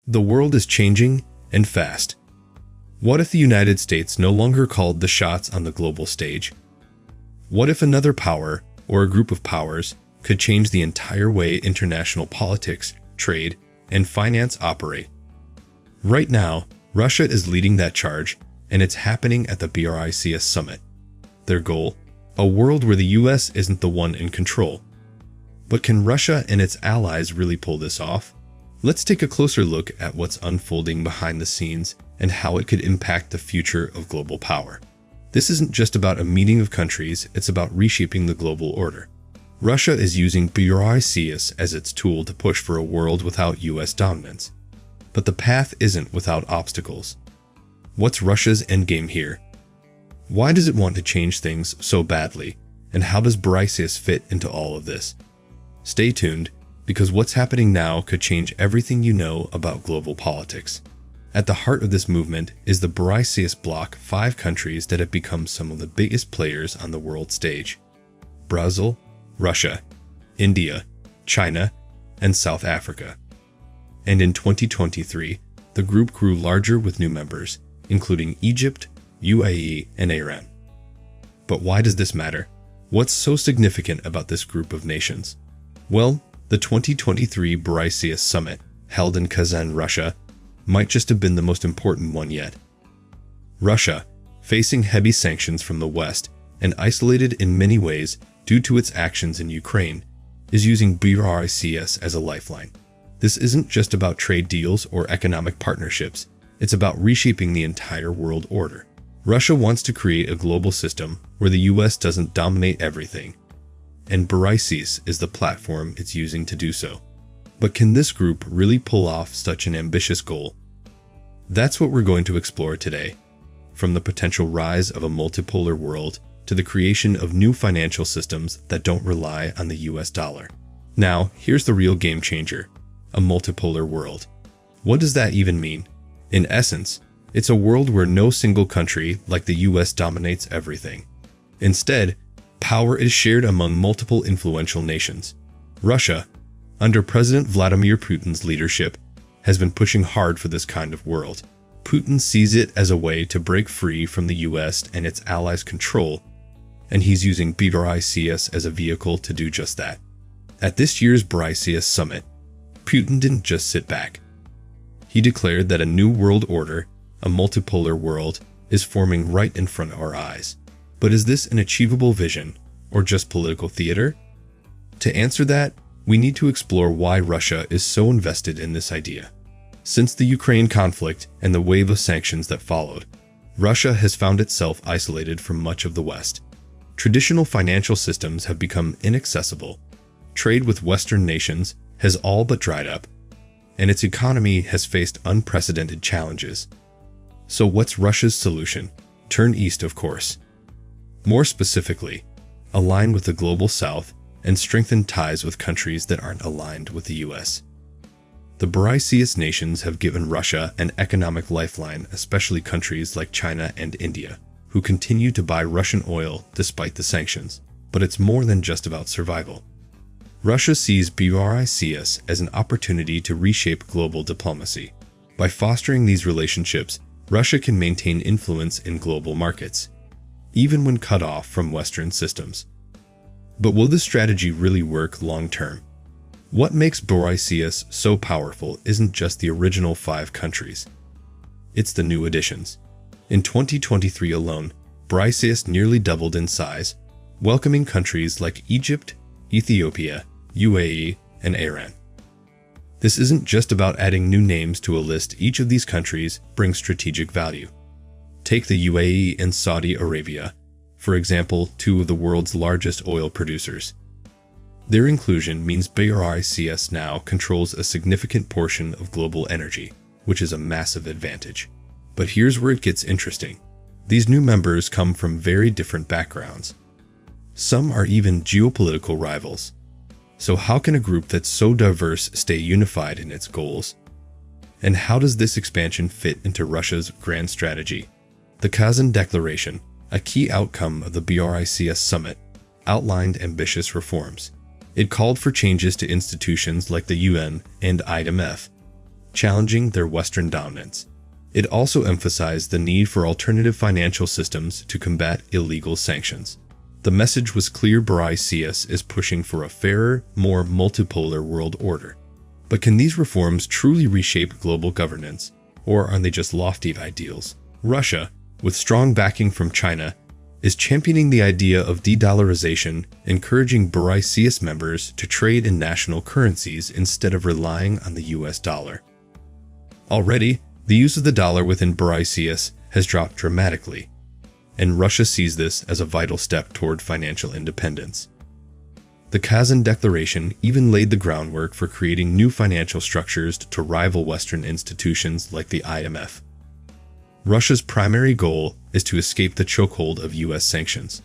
The world is changing, and fast. What if the United States no longer called the shots on the global stage? What if another power, or a group of powers, could change the entire way international politics, trade, and finance operate? Right now, Russia is leading that charge, and it's happening at the BRICS Summit. Their goal? A world where the US isn't the one in control. But can Russia and its allies really pull this off? Let's take a closer look at what's unfolding behind the scenes and how it could impact the future of global power. This isn't just about a meeting of countries, it's about reshaping the global order. Russia is using BRICS as its tool to push for a world without US dominance. But the path isn't without obstacles. What's Russia's endgame here? Why does it want to change things so badly? And how does BRICS fit into all of this? Stay tuned, because what's happening now could change everything you know about global politics. At the heart of this movement is the BRICS bloc, 5 countries that have become some of the biggest players on the world stage: Brazil, Russia, India, China, and South Africa. And in 2023, the group grew larger with new members, including Egypt, UAE, and Iran. But why does this matter? What's so significant about this group of nations? Well, the 2023 BRICS Summit, held in Kazan, Russia, might just have been the most important one yet. Russia, facing heavy sanctions from the West and isolated in many ways due to its actions in Ukraine, is using BRICS as a lifeline. This isn't just about trade deals or economic partnerships, it's about reshaping the entire world order. Russia wants to create a global system where the US doesn't dominate everything, and BRICS is the platform it's using to do so. But can this group really pull off such an ambitious goal? That's what we're going to explore today. From the potential rise of a multipolar world to the creation of new financial systems that don't rely on the US dollar. Now, here's the real game changer: a multipolar world. What does that even mean? In essence, it's a world where no single country like the US dominates everything. Instead, power is shared among multiple influential nations. Russia, under President Vladimir Putin's leadership, has been pushing hard for this kind of world. Putin sees it as a way to break free from the US and its allies' control, and he's using BRICS as a vehicle to do just that. At this year's BRICS Summit, Putin didn't just sit back. He declared that a new world order, a multipolar world, is forming right in front of our eyes. But is this an achievable vision, or just political theater? To answer that, we need to explore why Russia is so invested in this idea. Since the Ukraine conflict and the wave of sanctions that followed, Russia has found itself isolated from much of the West. Traditional financial systems have become inaccessible. Trade with Western nations has all but dried up, and its economy has faced unprecedented challenges. So what's Russia's solution? Turn east, of course. More specifically, align with the global South and strengthen ties with countries that aren't aligned with the US. The BRICS nations have given Russia an economic lifeline, especially countries like China and India, who continue to buy Russian oil despite the sanctions. But it's more than just about survival. Russia sees BRICS as an opportunity to reshape global diplomacy. By fostering these relationships, Russia can maintain influence in global markets, even when cut off from Western systems. But will this strategy really work long-term? What makes BRICS so powerful isn't just the original 5 countries. It's the new additions. In 2023 alone, BRICS nearly doubled in size, welcoming countries like Egypt, Ethiopia, UAE, and Iran. This isn't just about adding new names to a list. Each of these countries brings strategic value. Take the UAE and Saudi Arabia, for example, 2 of the world's largest oil producers. Their inclusion means BRICS now controls a significant portion of global energy, which is a massive advantage. But here's where it gets interesting. These new members come from very different backgrounds. Some are even geopolitical rivals. So how can a group that's so diverse stay unified in its goals? And how does this expansion fit into Russia's grand strategy? The Kazan Declaration, a key outcome of the BRICS Summit, outlined ambitious reforms. It called for changes to institutions like the UN and IMF, challenging their Western dominance. It also emphasized the need for alternative financial systems to combat illegal sanctions. The message was clear: BRICS is pushing for a fairer, more multipolar world order. But can these reforms truly reshape global governance, or are they just lofty ideals? Russia, with strong backing from China, is championing the idea of de-dollarization, encouraging BRICS members to trade in national currencies instead of relying on the US dollar. Already, the use of the dollar within BRICS has dropped dramatically, and Russia sees this as a vital step toward financial independence. The Kazan Declaration even laid the groundwork for creating new financial structures to rival Western institutions like the IMF. Russia's primary goal is to escape the chokehold of US sanctions.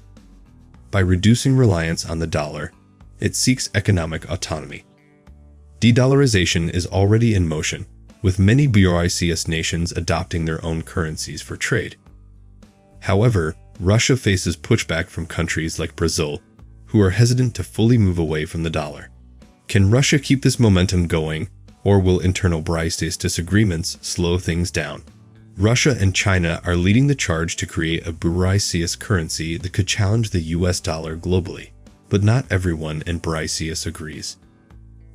By reducing reliance on the dollar, it seeks economic autonomy. De-dollarization is already in motion, with many BRICS nations adopting their own currencies for trade. However, Russia faces pushback from countries like Brazil, who are hesitant to fully move away from the dollar. Can Russia keep this momentum going, or will internal BRICS disagreements slow things down? Russia and China are leading the charge to create a BRICS currency that could challenge the US dollar globally, but not everyone in BRICS agrees.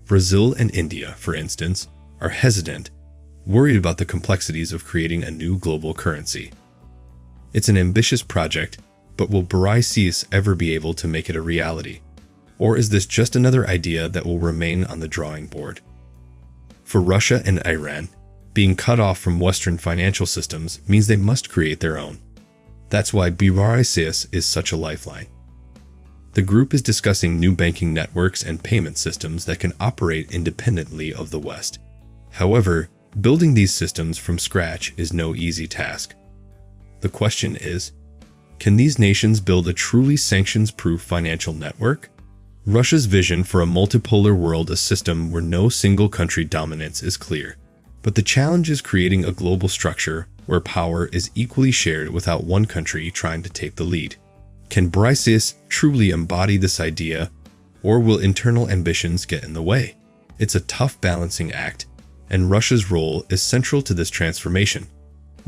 Brazil and India, for instance, are hesitant, worried about the complexities of creating a new global currency. It's an ambitious project, but will BRICS ever be able to make it a reality? Or is this just another idea that will remain on the drawing board? For Russia and Iran, being cut off from Western financial systems means they must create their own. That's why BRICS is such a lifeline. The group is discussing new banking networks and payment systems that can operate independently of the West. However, building these systems from scratch is no easy task. The question is, can these nations build a truly sanctions-proof financial network? Russia's vision for a multipolar world, a system where no single country dominance, is clear. But the challenge is creating a global structure where power is equally shared without one country trying to take the lead. Can BRICS truly embody this idea, or will internal ambitions get in the way? It's a tough balancing act, and Russia's role is central to this transformation.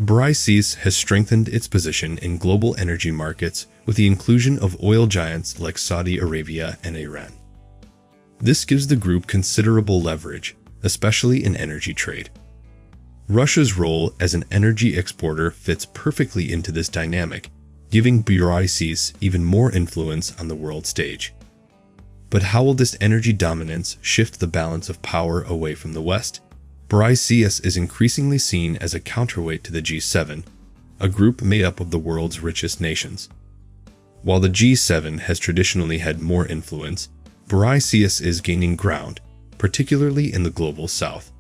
BRICS has strengthened its position in global energy markets with the inclusion of oil giants like Saudi Arabia and Iran. This gives the group considerable leverage, especially in energy trade. Russia's role as an energy exporter fits perfectly into this dynamic, giving BRICS even more influence on the world stage. But how will this energy dominance shift the balance of power away from the West? BRICS is increasingly seen as a counterweight to the G7, a group made up of the world's richest nations. While the G7 has traditionally had more influence, BRICS is gaining ground, particularly in the global south.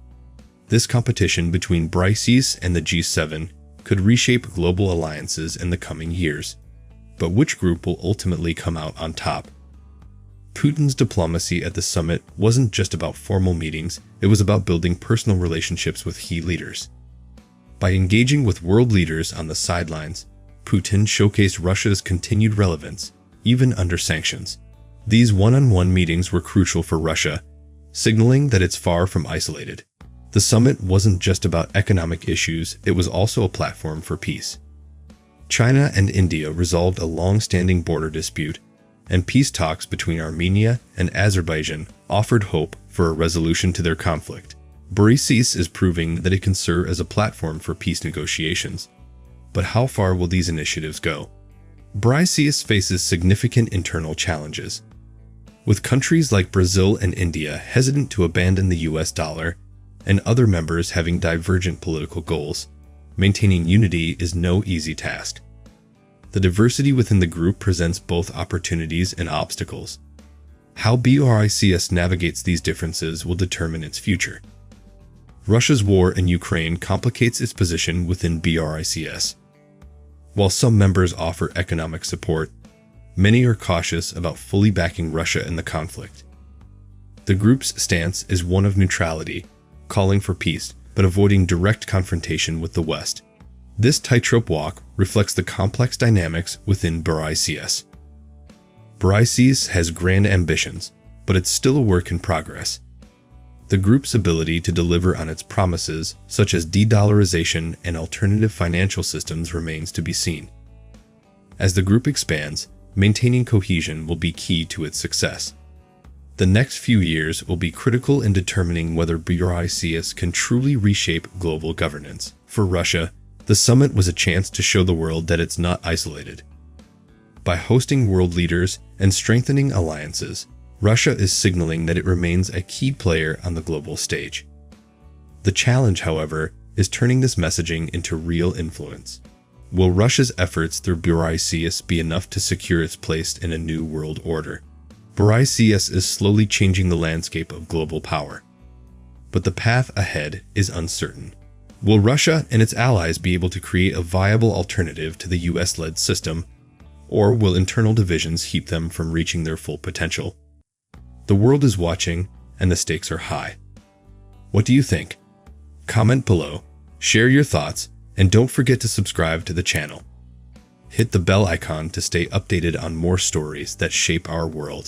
This competition between BRICS and the G7 could reshape global alliances in the coming years. But which group will ultimately come out on top? Putin's diplomacy at the summit wasn't just about formal meetings, it was about building personal relationships with key leaders. By engaging with world leaders on the sidelines, Putin showcased Russia's continued relevance, even under sanctions. These one-on-one meetings were crucial for Russia, signaling that it's far from isolated. The summit wasn't just about economic issues, it was also a platform for peace. China and India resolved a long-standing border dispute, and peace talks between Armenia and Azerbaijan offered hope for a resolution to their conflict. BRICS is proving that it can serve as a platform for peace negotiations. But how far will these initiatives go? BRICS faces significant internal challenges. With countries like Brazil and India hesitant to abandon the US dollar, and other members having divergent political goals, maintaining unity is no easy task. The diversity within the group presents both opportunities and obstacles. How BRICS navigates these differences will determine its future. Russia's war in Ukraine complicates its position within BRICS. While some members offer economic support, many are cautious about fully backing Russia in the conflict. The group's stance is one of neutrality, calling for peace, but avoiding direct confrontation with the West. This tightrope walk reflects the complex dynamics within BRICS. BRICS has grand ambitions, but it's still a work in progress. The group's ability to deliver on its promises, such as de-dollarization and alternative financial systems, remains to be seen. As the group expands, maintaining cohesion will be key to its success. The next few years will be critical in determining whether BRICS can truly reshape global governance. For Russia, the summit was a chance to show the world that it's not isolated. By hosting world leaders and strengthening alliances, Russia is signaling that it remains a key player on the global stage. The challenge, however, is turning this messaging into real influence. Will Russia's efforts through BRICS be enough to secure its place in a new world order? BRICS is slowly changing the landscape of global power, but the path ahead is uncertain. Will Russia and its allies be able to create a viable alternative to the US-led system, or will internal divisions keep them from reaching their full potential? The world is watching, and the stakes are high. What do you think? Comment below, share your thoughts, and don't forget to subscribe to the channel. Hit the bell icon to stay updated on more stories that shape our world.